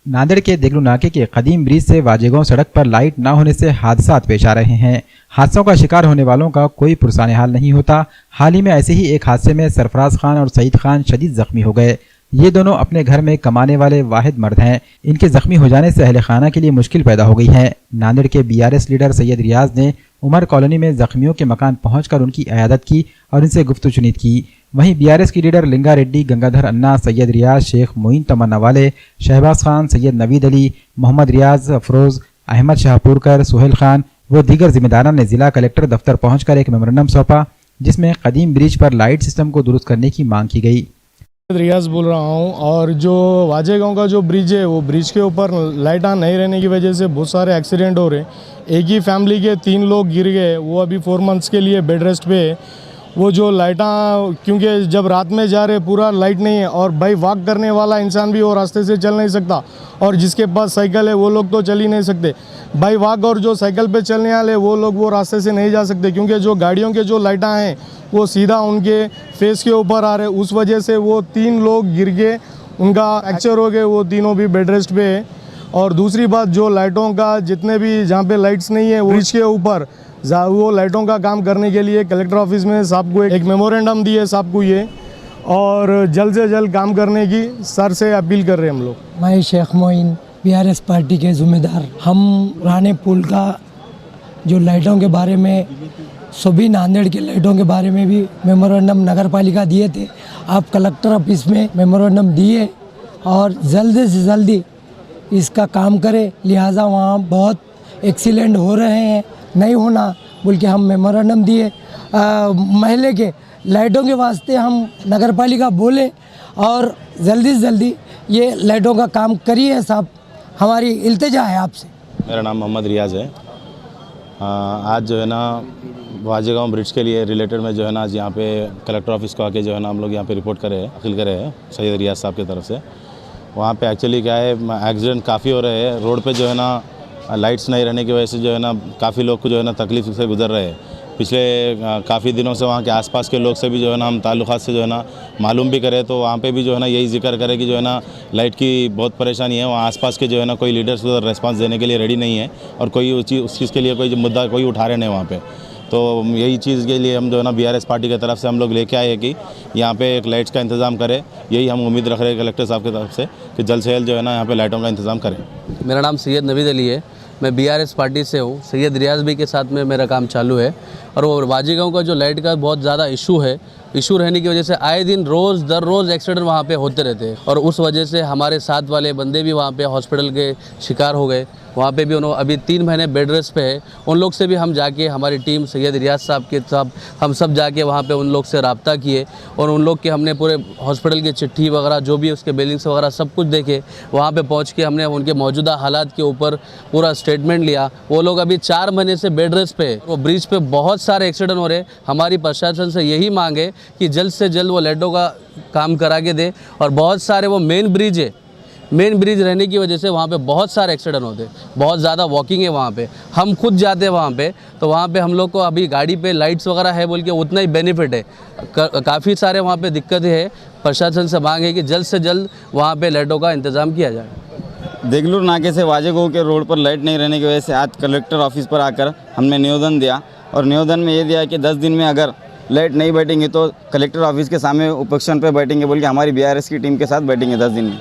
नांदेड़ के देगलू नाके के कदीम ब्रिज से वाजेगांव सड़क पर लाइट न होने से हादसात पेश आ रहे हैं। हादसों का शिकार होने वालों का कोई पुरसाने हाल नहीं होता। हाल ही में ऐसे ही एक हादसे में सरफराज खान और सईद खान शदीद जख्मी हो गए। ये दोनों अपने घर में कमाने वाले वाहिद मर्द हैं। इनके जख्मी हो जाने से अहले खाना के लिए मुश्किल पैदा हो गई है। नांदेड़ के बीआरएस लीडर सैयद रियाज ने उमर कॉलोनी में जख्मियों के मकान पहुंचकर उनकी इयादत की और इनसे गुफ्तगू की। वहीं बीआरएस की लीडर लिंगा रेड्डी, गंगाधर अन्ना, सैयद रियाज, शेख मोइन तमन्ना वाले, शहबाज खान, सैयद नवीद अली, मोहम्मद रियाज, अफरोज, अहमद शाहपुरकर, सुहेल खान व दीगर जिम्मेदारान ने जिला कलेक्टर दफ्तर पहुंचकर एक मेमोरेंडम सौंपा, जिसमें कदीम ब्रिज पर लाइट सिस्टम को दुरुस्त करने की मांग की गई। रियाज बोल रहा हूँ। और जो वाजेगांव का जो ब्रिज है, वो ब्रिज के ऊपर लाइट ऑन नहीं रहने की वजह से बहुत सारे एक्सीडेंट हो रहे। एक ही फैमिली के 3 लोग गिर गए, वो अभी 4 मंथ्स के लिए बेड रेस्ट पे है। वो जो लाइटा, क्योंकि जब रात में जा रहे पूरा लाइट नहीं है, और भाई वॉक करने वाला इंसान भी वो रास्ते से चल नहीं सकता, और जिसके पास साइकिल है वो लोग तो चल ही नहीं सकते। भाई वॉक और जो साइकिल पे चलने वाले वो लोग वो रास्ते से नहीं जा सकते, क्योंकि जो गाड़ियों के जो लाइटा हैं वो सीधा उनके फेस के ऊपर आ रहे। उस वजह से वो 3 लोग गिर गए, उनका फ्रैक्चर हो गए, वो तीनों भी बेड रेस्ट पे है। और दूसरी बात, जो लाइटों का जितने भी जहाँ पे लाइट्स नहीं है ब्रिज के ऊपर, वो लाइटों का काम करने के लिए कलेक्टर ऑफिस में साहब को एक मेमोरेंडम दिए साहब को ये, और जल्द से जल्द काम करने की सर से अपील कर रहे हैं हम लोग। मैं शेख मोइन, बीआरएस पार्टी के ज़िम्मेदार। हम राणे पुल का जो लाइटों के बारे में, सभी नांदेड़ के लाइटों के बारे में भी मेमोरेंडम नगर पालिका दिए थे। आप कलेक्टर ऑफिस में मेमोरेंडम दिए और जल्दी से जल्दी इसका काम करें। लिहाजा वहाँ बहुत एक्सीडेंट हो रहे हैं, नहीं होना बोल के हम मेमोरेंडम दिए। महल्ले के लाइटों के वास्ते हम नगर पालिका बोले और जल्दी से जल्दी ये लाइटों का काम करिए साहब, हमारी इल्तिजा है आपसे। मेरा नाम मोहम्मद रियाज है। आज जो है ना वाजेगांव ब्रिज के लिए रिलेटेड में जो है ना आज यहाँ पे कलेक्टर ऑफिस को आके जो है ना हम लोग यहाँ पे रिपोर्ट करे हैं, अपील करे हैं सैयद रियाज साहब की तरफ से। वहाँ पे एक्चुअली क्या है, एक्सीडेंट काफ़ी हो रहे हैं। रोड पे जो है ना लाइट्स नहीं रहने की वजह से जो है ना काफ़ी लोग को जो है ना तकलीफ से गुजर रहे हैं। पिछले काफ़ी दिनों से वहाँ के आसपास के लोग से भी जो है ना हम ताल्लुकात से जो है ना मालूम भी करें, तो वहाँ पे भी जो है ना यही जिक्र करें कि जो है ना लाइट की बहुत परेशानी है। वहाँ आसपास के जो है ना कोई लीडर्स रेस्पॉन्स देने के लिए रेडी नहीं है, और कोई उस चीज़ के लिए कोई मुद्दा कोई उठा रहे नहीं वहाँ पे। तो यही चीज़ के लिए हम जो है ना बीआरएस पार्टी की तरफ से हम लोग लेके आए हैं कि यहाँ पे एक लाइट्स का इंतज़ाम करें। यही हम उम्मीद रख रहे हैं कलेक्टर साहब की तरफ से कि जल्द से जल्द जो है ना यहाँ पे लाइटों का इंतज़ाम करें। मेरा नाम सैयद नवीद अली है, मैं बीआरएस पार्टी से हूँ। सैयद रियाज भी के साथ में मेरा काम चालू है। और वो वाजेगांव का जो लाइट का बहुत ज़्यादा इशू रहने की वजह से आए दिन रोज़ दर रोज़ एक्सीडेंट वहाँ पे होते रहते हैं, और उस वजह से हमारे साथ वाले बंदे भी वहाँ पे हॉस्पिटल के शिकार हो गए। वहाँ पे भी उन्होंने अभी 3 महीने बेड रेस्ट पे है। उन लोग से भी हम जाके, हमारी टीम सैयद रियाज साहब के साथ हम सब जाके वहाँ पे उन लोग से रब्ता किए, और उन लोग के हमने पूरे हॉस्पिटल की चिट्ठी वगैरह जो भी उसके बिलिंग्स वगैरह सब कुछ देखे। वहाँ पे पहुँच के हमने उनके मौजूदा हालात के ऊपर पूरा स्टेटमेंट लिया। वो लोग अभी 4 महीने से बेड रेस्ट पे है। वो ब्रिज पे बहुत सारे एक्सीडेंट हो रहे। हमारी प्रशासन से यही मांग है कि जल्द से जल्द वो लाइटों का काम करा के दे। और बहुत सारे वो मेन ब्रिज रहने की वजह से वहाँ पे बहुत सारे एक्सीडेंट होते, बहुत ज़्यादा वॉकिंग है वहाँ पे। हम खुद जाते हैं वहाँ पे, तो वहाँ पे हम लोग को अभी गाड़ी पे लाइट्स वगैरह है बोल के उतना ही बेनिफिट है। काफ़ी सारे वहाँ पे दिक्कतें है। प्रशासन से मांग है कि जल्द से जल्द वहाँ पे लाइटों का इंतज़ाम किया जाए। देगलूर नाके से वाजेगांव के रोड पर लाइट नहीं रहने की वजह से आज कलेक्टर ऑफिस पर आकर हमने निवेदन दिया, और निवेदन में ये दिया कि 10 दिन में अगर लाइट नहीं बैठेंगे तो कलेक्टर ऑफिस के सामने उपवेशन पर बैठेंगे बोल के हमारी बीआरएस की टीम के साथ बैठेंगे 10 दिन में।